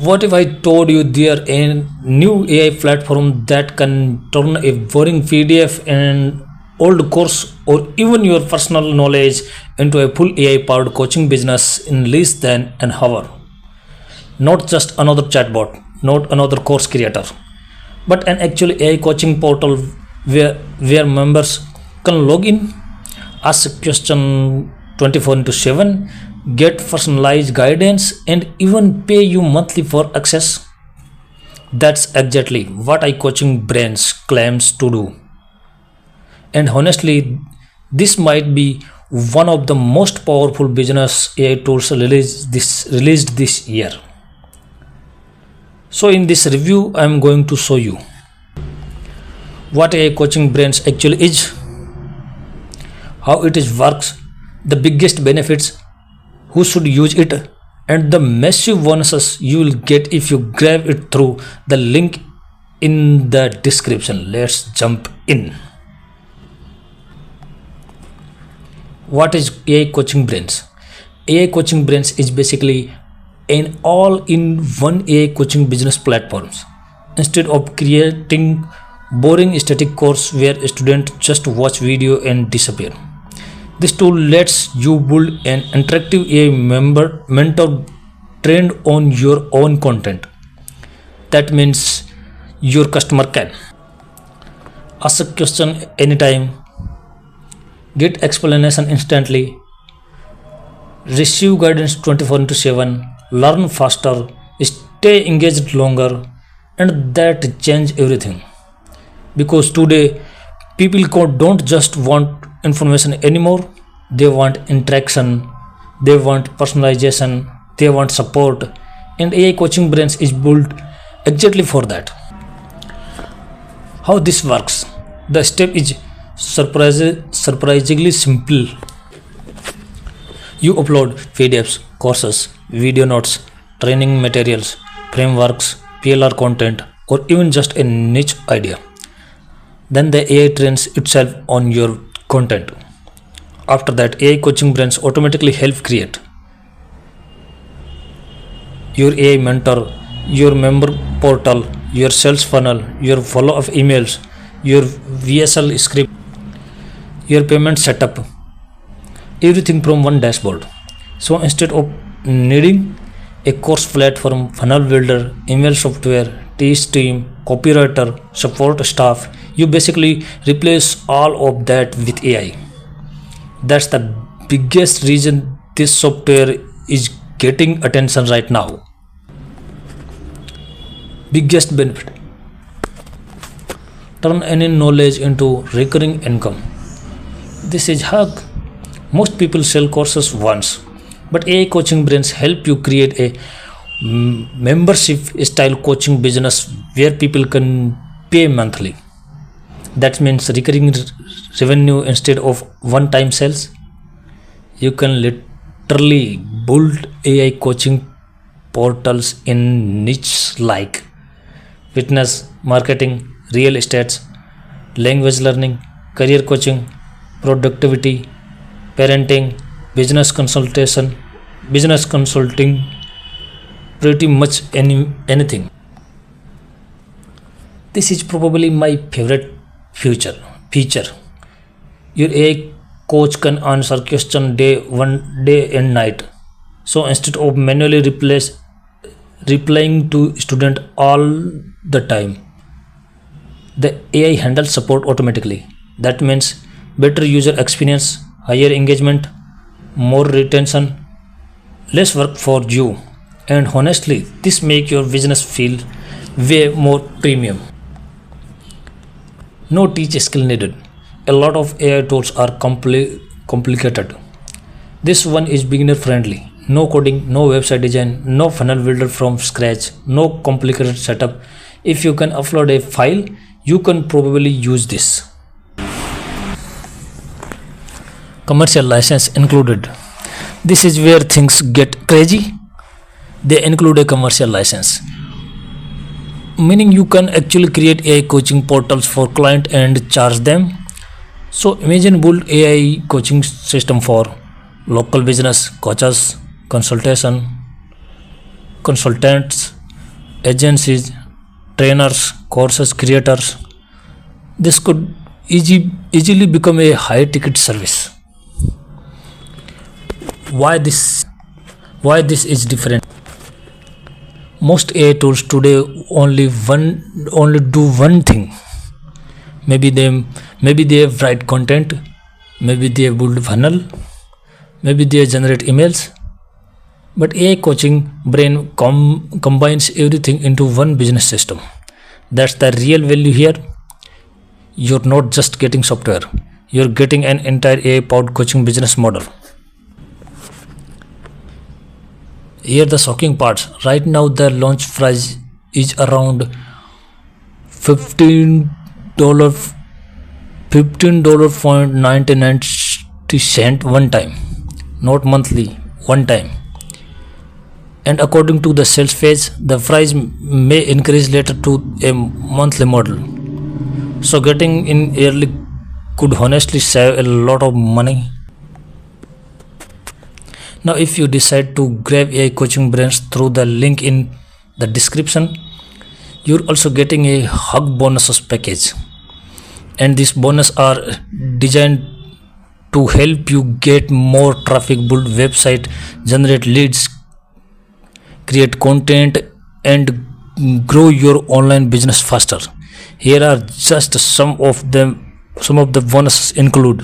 What if I told you there a new AI platform that can turn a boring PDF and old course or even your personal knowledge into a full AI powered coaching business in less than an hour? Not just another chatbot, not another course creator, but an actual AI coaching portal where members can log in, ask a question 24/7, get personalized guidance, and even pay you monthly for access. That's exactly what iCoaching Brains claims to do. And honestly, this might be one of the most powerful business AI tools released this year. So in this review, I am going to show you what AI Coaching Brains actually is, how it is works, the biggest benefits, who should use it, and the massive bonuses you will get if you grab it through the link in the description. Let's jump in. What is AI Coaching Brains? AI Coaching Brains is basically an all-in-one AI coaching business platform. Instead of creating boring static course where students just watch video and disappear, this tool lets you build an interactive AI mentor trained on your own content. That means your customer can ask a question anytime, get explanation instantly, receive guidance 24/7, learn faster, stay engaged longer, and that change everything. Because today, people don't just want information anymore, they want interaction, they want personalization, they want support, and AI Coaching Brains is built exactly for that. How this works? The step is surprisingly simple. You upload PDFs, courses, video notes, training materials, frameworks, PLR content, or even just a niche idea. Then the AI trains itself on your content. After that, AI Coaching Brains automatically help create your AI mentor, your member portal, your sales funnel, your follow-up emails, your VSL script, your payment setup, everything from one dashboard. So instead of needing a course platform, funnel builder, email software, team, copywriter, support staff, you basically replace all of that with AI. That's the biggest reason this software is getting attention right now. Biggest benefit: turn any knowledge into recurring income. This is hug. Most people sell courses once, but AI Coaching Brains help you create a membership style coaching business where people can pay monthly. That means recurring revenue instead of one time sales. You can literally build AI coaching portals in niches like fitness, marketing, real estate, language learning, career coaching, productivity, parenting, business consulting, pretty much anything. This is probably my favorite feature. Your AI coach can answer question one day and night. So instead of manually replying to student all the time, the AI handles support automatically. That means better user experience, higher engagement, more retention, less work for you. And honestly, this make your business feel way more premium. No teach skill needed. A lot of AI tools are complicated. This one is beginner friendly. No coding, no website design, no funnel builder from scratch, no complicated setup. If you can upload a file, you can probably use this. Commercial license included. This is where things get crazy. They include a commercial license, meaning you can actually create AI coaching portals for client and charge them. So imagine build AI coaching system for local business, coaches, consultants, agencies, trainers, courses creators. This could easily become a high ticket service. Why this? Why this is different? Most AI tools today only do one thing. Maybe they write content, maybe they build funnel, maybe they generate emails. But AI coaching brain combines everything into one business system. That's the real value here. You're not just getting software, you're getting an entire AI powered coaching business model. Here the shocking parts. Right now the launch price is around $15 $15.99 one time, not monthly, one time. And according to the sales phase, the price may increase later to a monthly model. So getting in early could honestly save a lot of money. Now if you decide to grab AI coaching brains through the link in the description, you're also getting a hug bonuses package. And these bonuses are designed to help you get more traffic, build website, generate leads, create content, and grow your online business faster. Here are just some of the bonuses include